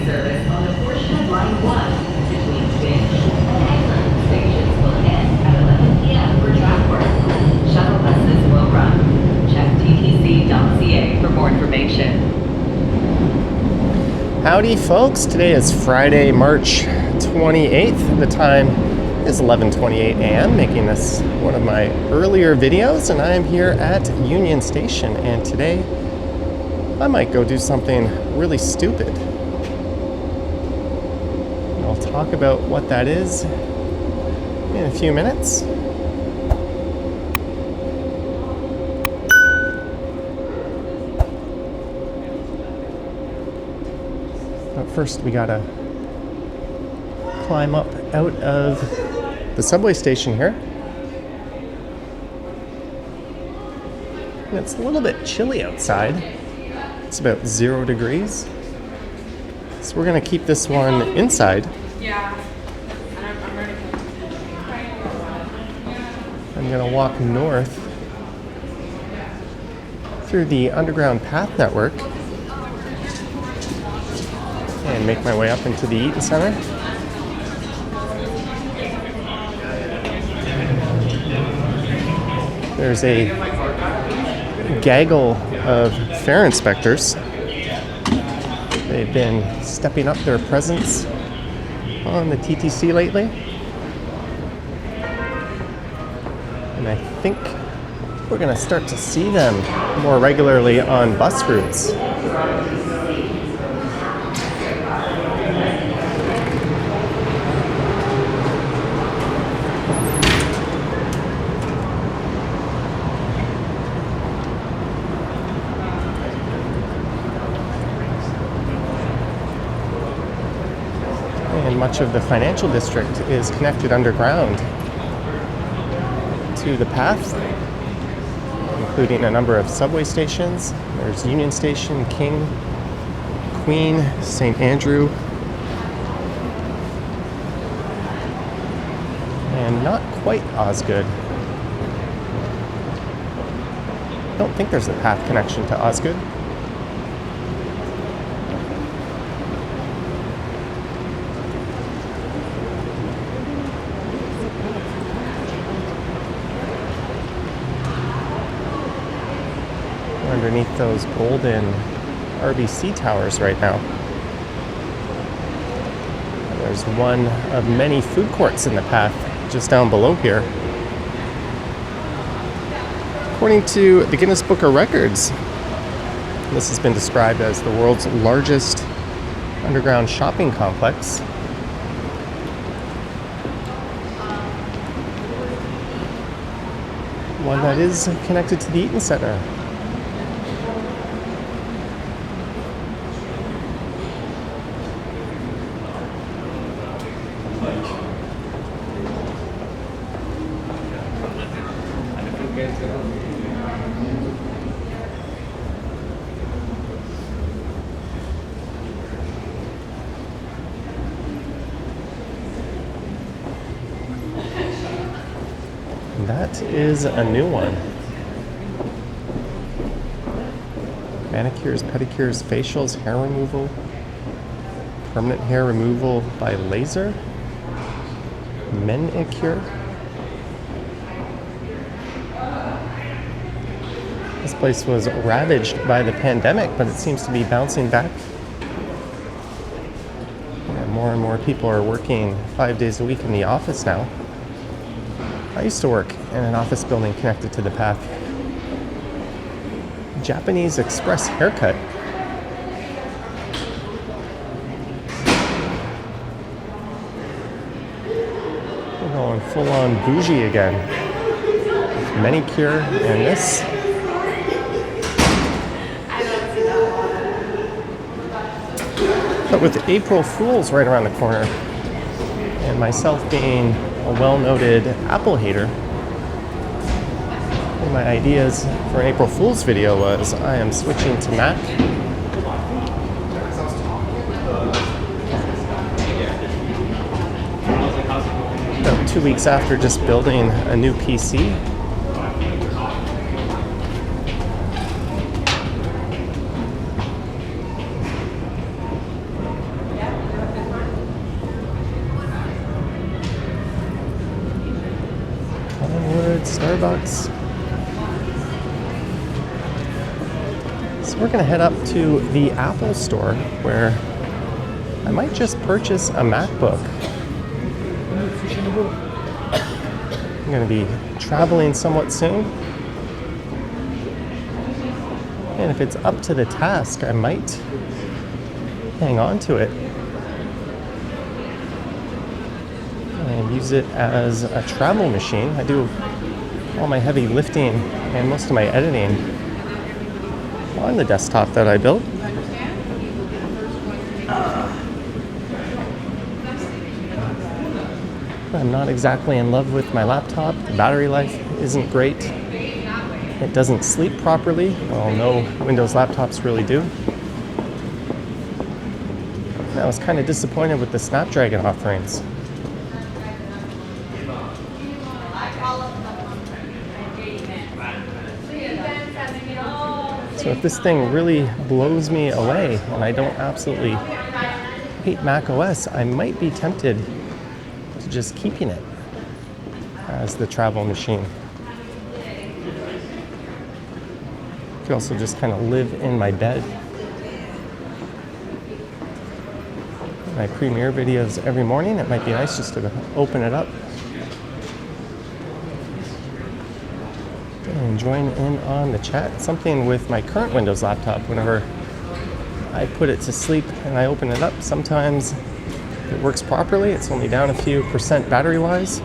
service on the portion of Line 1 between Finch and Highland stations will end at 11 p.m. for track work. Shuttle buses will run. Check ttc.ca for more information. Howdy folks, today is Friday, March 28th. The time is 11:28 a.m., making this one of my earlier videos, and I am here at Union Station, and today I might go do something really stupid. And I'll talk about what that is in a few minutes. But first we gotta climb up out of the subway station here. And it's a little bit chilly outside. It's about 0 degrees. So we're gonna keep this one inside. I'm gonna walk north through the underground path network and make my way up into the Eaton Centre. There's a gaggle of fare inspectors. They've been stepping up their presence on the TTC lately. And I think we're going to start to see them more regularly on bus routes. And much of the financial district is connected underground to the path, including a number of subway stations. There's Union Station, King, Queen, St. Andrew, and not quite Osgood. I don't think there's a path connection to Osgood. Underneath those golden RBC towers right now. And there's one of many food courts in the path just down below here. According to the Guinness Book of Records, this has been described as the world's largest underground shopping complex. One that is connected to the Eaton Centre. That is a new one. Manicures, pedicures, facials, hair removal, permanent hair removal by laser, manicure. This place was ravaged by the pandemic, but it seems to be bouncing back. And more people are working 5 days a week in the office now. I used to work in an office building connected to the path. Japanese Express haircut. We're going full on bougie again. Manicure and this. But with April Fools right around the corner, and myself being a well-noted Apple hater, one of my ideas for an April Fool's video was I am switching to Mac. About 2 weeks after just building a new PC. Starbucks. So we're gonna head up to the Apple store where I might just purchase a MacBook. I'm gonna be traveling somewhat soon. And if it's up to the task, I might hang on to it and use it as a travel machine. I do all my heavy lifting and most of my editing on the desktop that I built. I'm not exactly in love with my laptop. The battery life isn't great. It doesn't sleep properly. Well, no Windows laptops really do. I was kind of disappointed with the Snapdragon offerings. So if this thing really blows me away and I don't absolutely hate Mac OS, I might be tempted to just keeping it as the travel machine. I could also just kind of live in my bed. My premiere videos every morning, it might be nice just to open it up and join in on the chat. Something with my current Windows laptop, whenever I put it to sleep and I open it up, sometimes it works properly. It's only down a few percent battery-wise.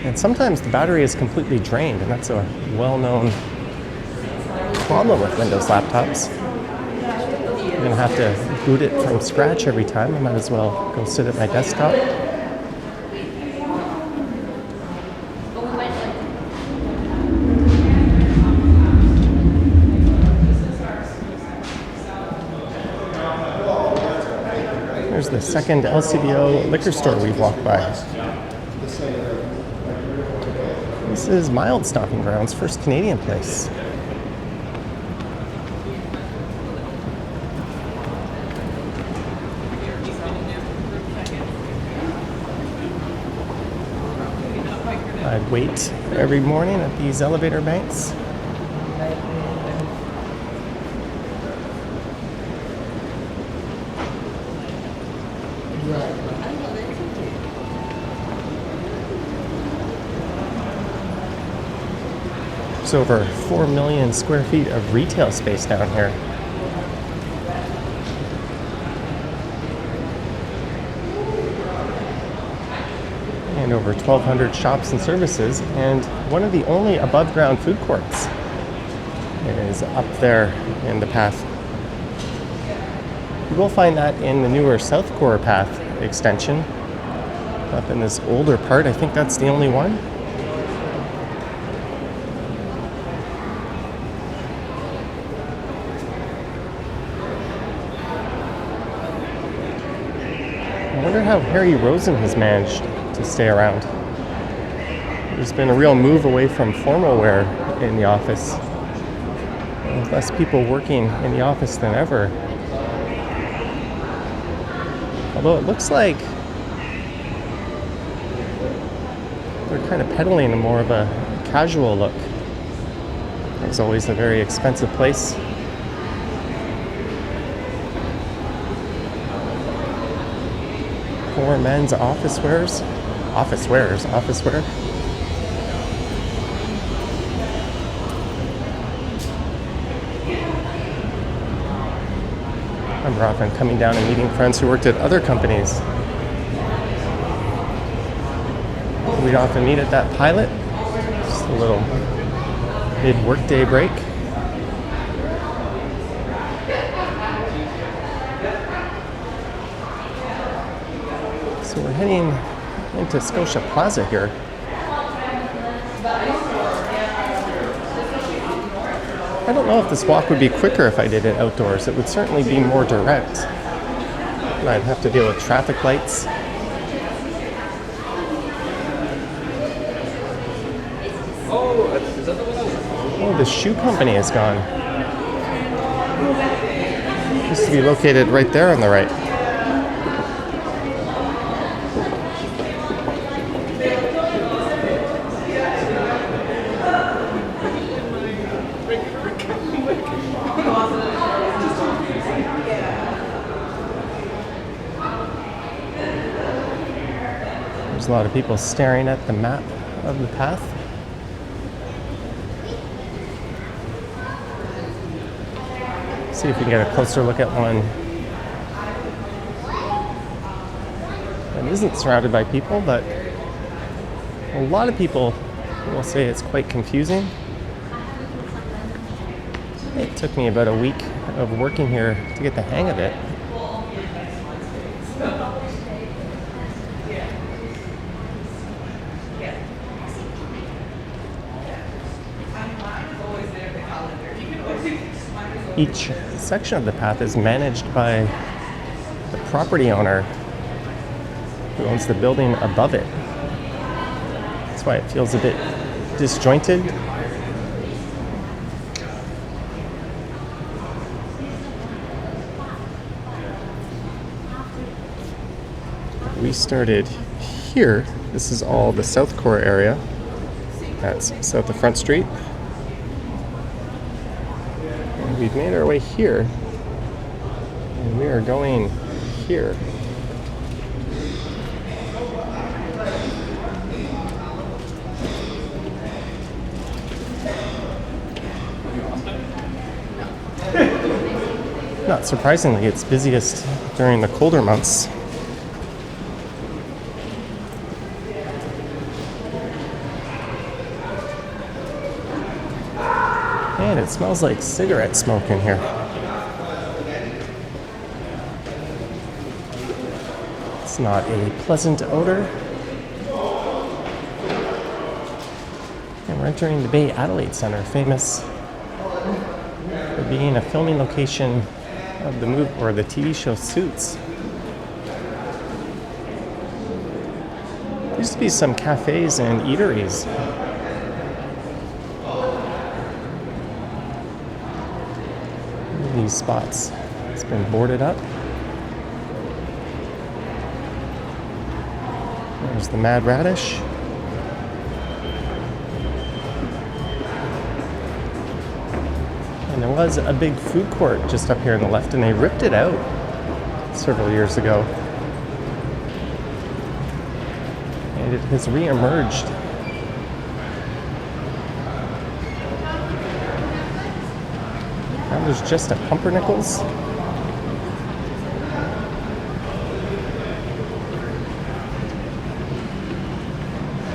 And sometimes the battery is completely drained, and that's a well-known problem with Windows laptops. I'm gonna have to boot it from scratch every time. I might as well go sit at my desktop. There's the second LCBO liquor store we've walked by. This is Mild Stomping Grounds, first Canadian place. I'd wait every morning at these elevator banks. There's over 4 million square feet of retail space down here. And over 1,200 shops and services, and one of the only above-ground food courts is up there in the path. You will find that in the newer South Core path extension. Up in this older part, I think that's the only one. I wonder how Harry Rosen has managed to stay around. There's been a real move away from formal wear in the office. With less people working in the office than ever. Although it looks like they're kind of peddling a more of a casual look. It's always a very expensive place. For men's office wear. I remember often coming down and meeting friends who worked at other companies. We'd often meet at that Pilot, just a little mid-workday break. So we're heading into Scotia Plaza here. I don't know if this walk would be quicker if I did it outdoors. It would certainly be more direct. And I'd have to deal with traffic lights. Oh, the shoe company is gone. It used to be located right there on the right. There's a lot of people staring at the map of the path. See if we can get a closer look at one that isn't surrounded by people, but a lot of people will say it's quite confusing. It took me about a week of working here to get the hang of it. Each section of the path is managed by the property owner who owns the building above it. That's why it feels a bit disjointed. We started here. This is all the South Core area. That's south of Front Street. And we've made our way here. And we are going here. Not surprisingly, it's busiest during the colder months. And it smells like cigarette smoke in here. It's not a pleasant odor. And we're entering the Bay Adelaide Centre, famous for being a filming location of the movie or the TV show Suits. There used to be some cafes and eateries. These spots. It's been boarded up. There's the Mad Radish. And there was a big food court just up here on the left, and they ripped it out several years ago. And it has re-emerged. Now there's just a Pumpernickel's.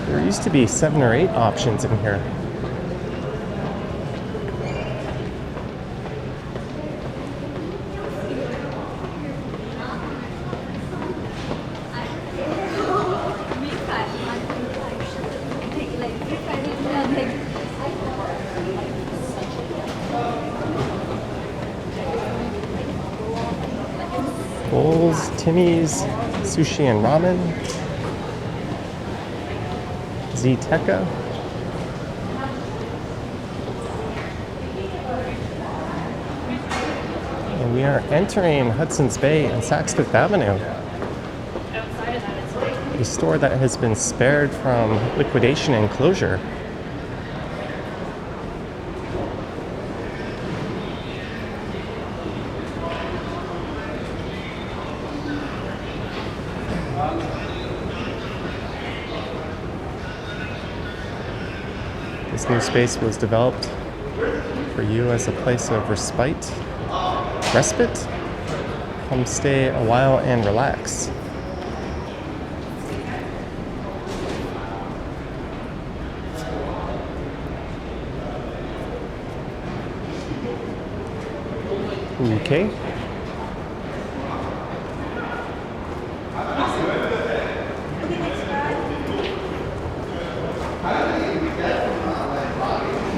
There used to be 7 or 8 options in here. Bowls, Timmy's, Sushi and Ramen, Z-Teca. And we are entering Hudson's Bay and Saks Fifth Avenue. A store that has been spared from liquidation and closure. This new space was developed for you as a place of respite, respite. Come stay a while and relax. Okay.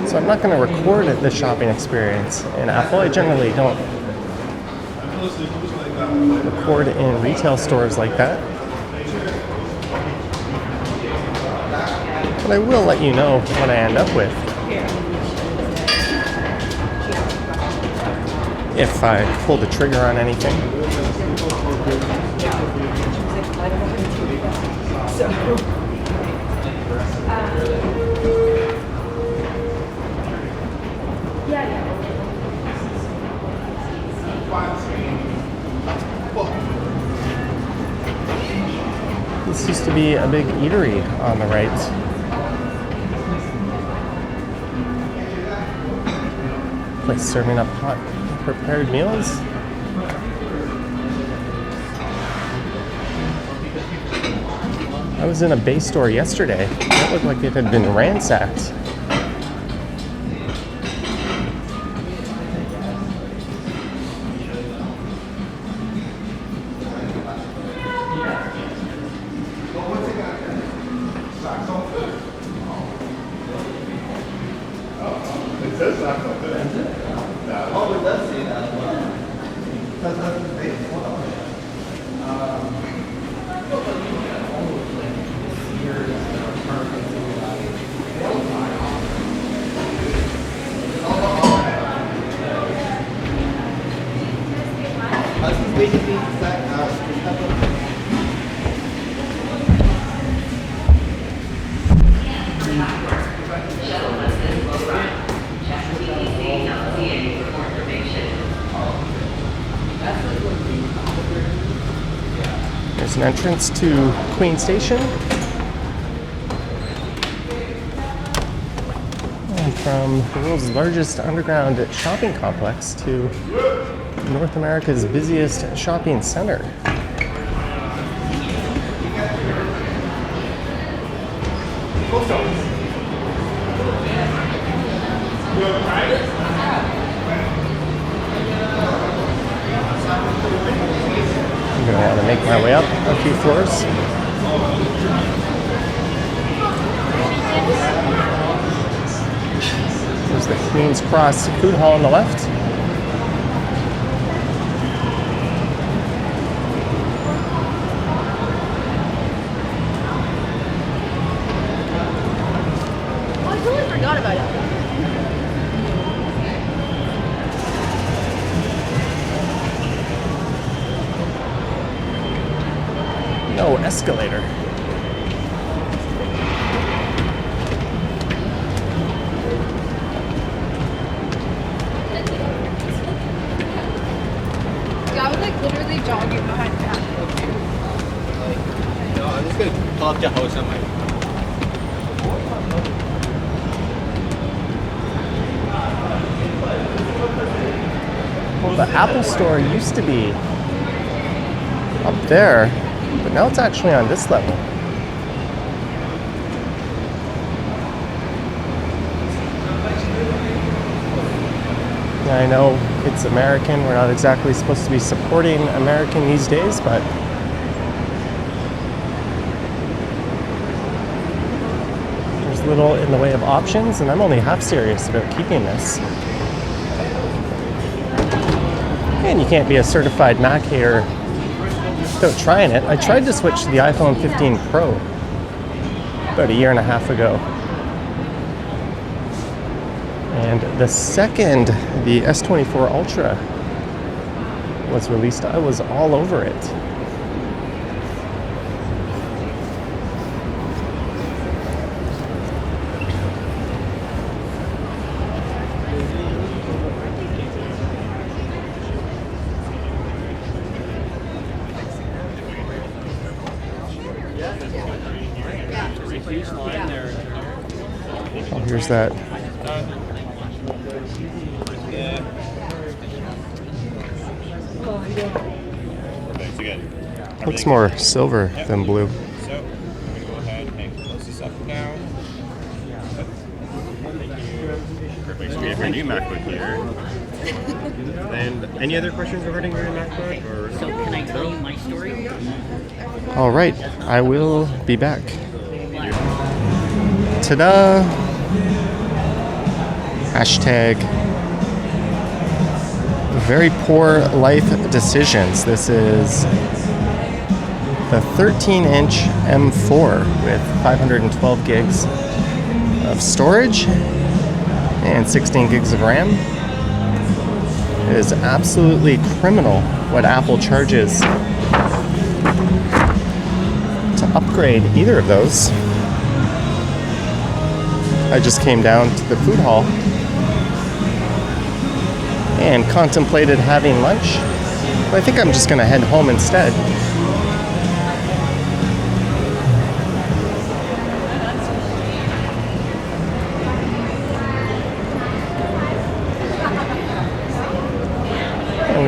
So I'm not going to record the shopping experience in Apple. I generally don't record in retail stores like that. But I will let you know what I end up with. If I pull the trigger on anything. This used to to be a big eatery on the right. Place serving up hot prepared meals. I was in a Bay store yesterday. It looked like it had been ransacked. Shuttle buses will run. Check TTC.ca for more information. There's an entrance to Queen Station. And from the world's largest underground shopping complex to North America's busiest shopping center. I'm going to want to make my way up a few floors. There's the Queen's Cross Food Hall on the left. Oh, I totally forgot about it. No escalator. Yeah, I was like literally jogging behind the Macbook. No, I'm just gonna pull up the house on my. Well, the Apple Store used to be up there, but now it's actually on this level. Yeah, I know it's American. We're not exactly supposed to be supporting American these days, but there's little in the way of options, and I'm only half serious about keeping this. And you can't be a certified Mac hater without trying it. I tried to switch to the iPhone 15 Pro about a year and a half ago. And the second the S24 Ultra was released, I was all over it. Oh, here's that. Thanks again. Looks more silver than blue. So, I'm going to go ahead and close this up now. Perfect. So we have your new MacBook here. And any other questions regarding your MacBook? Or So can I tell you my story? All right, I will be back. Ta-da! Hashtag very poor life decisions. This is the 13-inch M4 with 512 gigs of storage and 16 gigs of RAM. It is absolutely criminal what Apple charges to upgrade either of those. I just came down to the food hall and contemplated having lunch, but I think I'm just going to head home instead.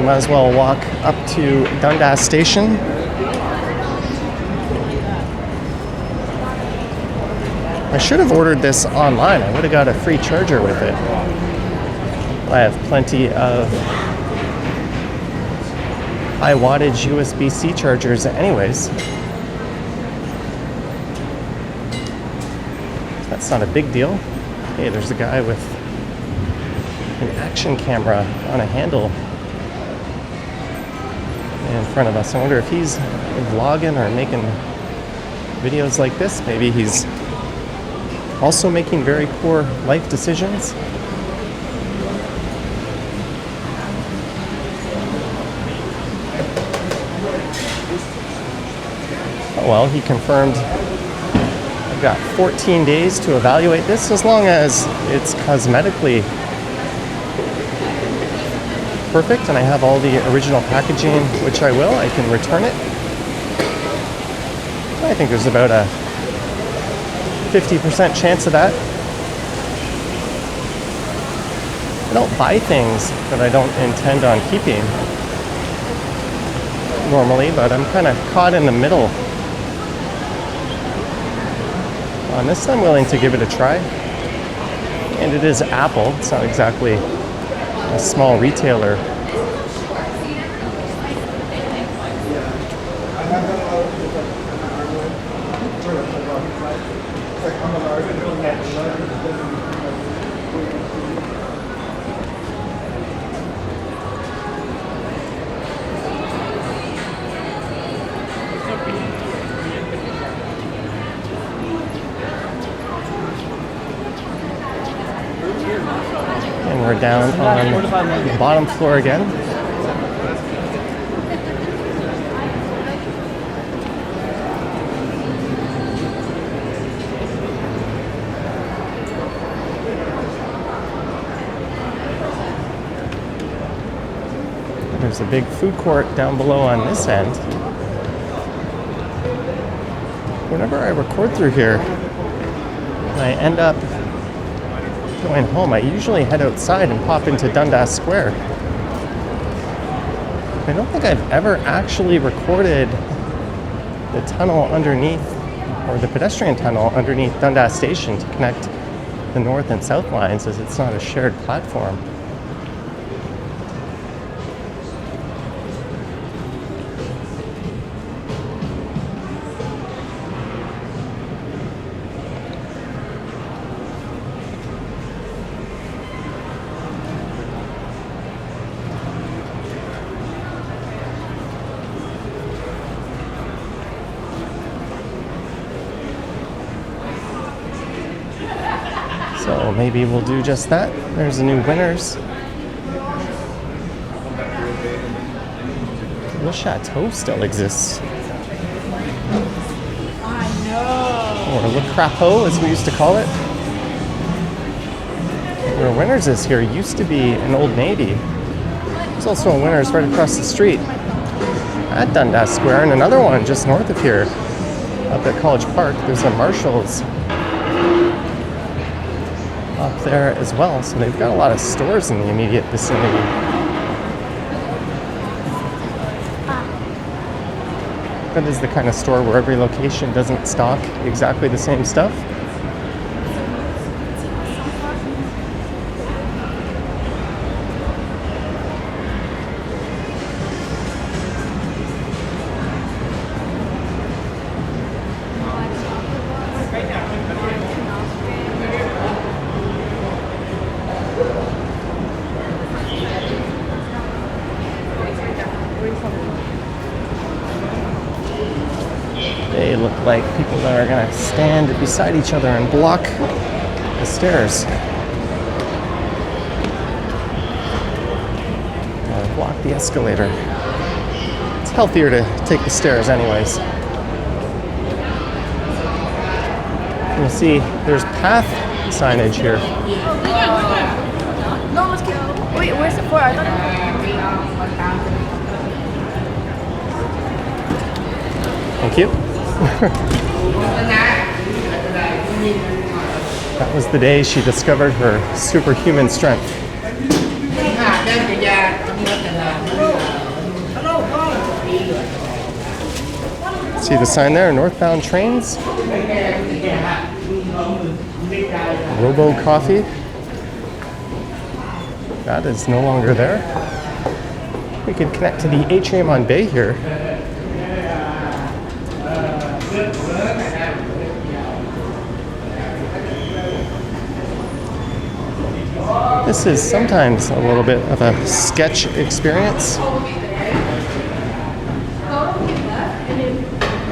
might as well walk up to Dundas Station. I should have ordered this online. I would have got a free charger with it. I have plenty of high wattage USB-C chargers anyways. That's not a big deal. Hey, there's a guy with an action camera on a handle in front of us. I wonder if he's vlogging or making videos like this. Maybe he's also making very poor life decisions. Oh well, he confirmed I've got 14 days to evaluate this as long as it's cosmetically perfect and I have all the original packaging, which I will. I can return it. I think there's about a 50% chance of that. I don't buy things that I don't intend on keeping normally, but I'm kind of caught in the middle. On this, I'm willing to give it a try. And it is Apple. It's not exactly a small retailer. And we're down on the bottom floor again. There's a big food court down below on this end. Whenever I record through here, I end up going home. I usually head outside and pop into Dundas Square. I don't think I've ever actually recorded the tunnel underneath, or the pedestrian tunnel underneath Dundas Station to connect the north and south lines, as it's not a shared platform. So maybe we'll do just that. There's a new Winners. Le Chateau still exists. I know. Or Le Crapeau, as we used to call it. Where Winners is here used to be an Old Navy. There's also a Winners right across the street at Dundas Square, and another one just north of here up at College Park. There's a Marshall's up there as well, so they've got a lot of stores in the immediate vicinity. That is the kind of store where every location doesn't stock exactly the same stuff. They look like people that are going to stand beside each other and block the stairs. Or block the escalator. It's healthier to take the stairs anyways. You see, there's path signage here. No, let's go. Wait, where's it for? I thought Thank you. That was the day she discovered her superhuman strength. See the sign there, northbound trains. Robo Coffee. That is no longer there. We can connect to the atrium on Bay here. This is sometimes a little bit of a sketch experience.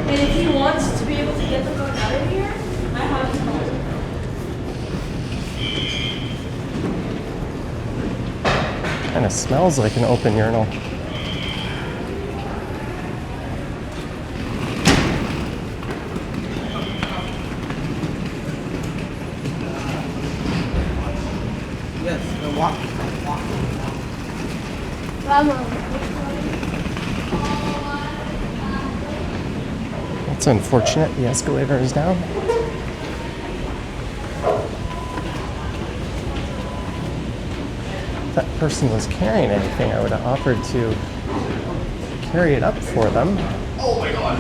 And if he wants to be able to get the fuck out of here, my house is home. Kind of smells like an open urinal. Yes, walk. It's unfortunate the escalator is down. If that person was carrying anything, I would have offered to carry it up for them. Oh my god.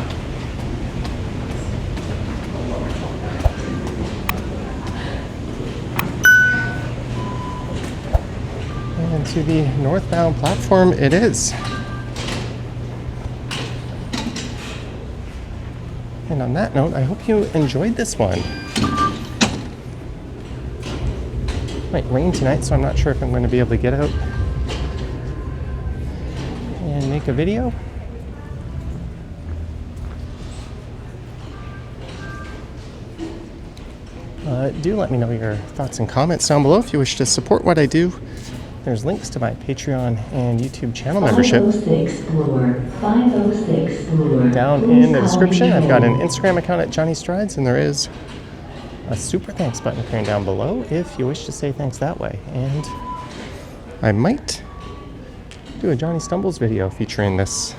And to the northbound platform it is. And on that note, I hope you enjoyed this one. Might rain tonight, so I'm not sure if I'm going to be able to get out and make a video. Do let me know your thoughts and comments down below if you wish to support what I do. There's links to my Patreon and YouTube channel membership 506 floor. 506 floor. down in the description. I've got an Instagram account at Johnny Strides, and there is a super thanks button appearing down below if you wish to say thanks that way. And I might do a Johnny Stumbles video featuring this.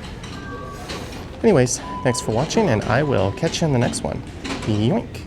Anyways, thanks for watching, and I will catch you in the next one. Yoink!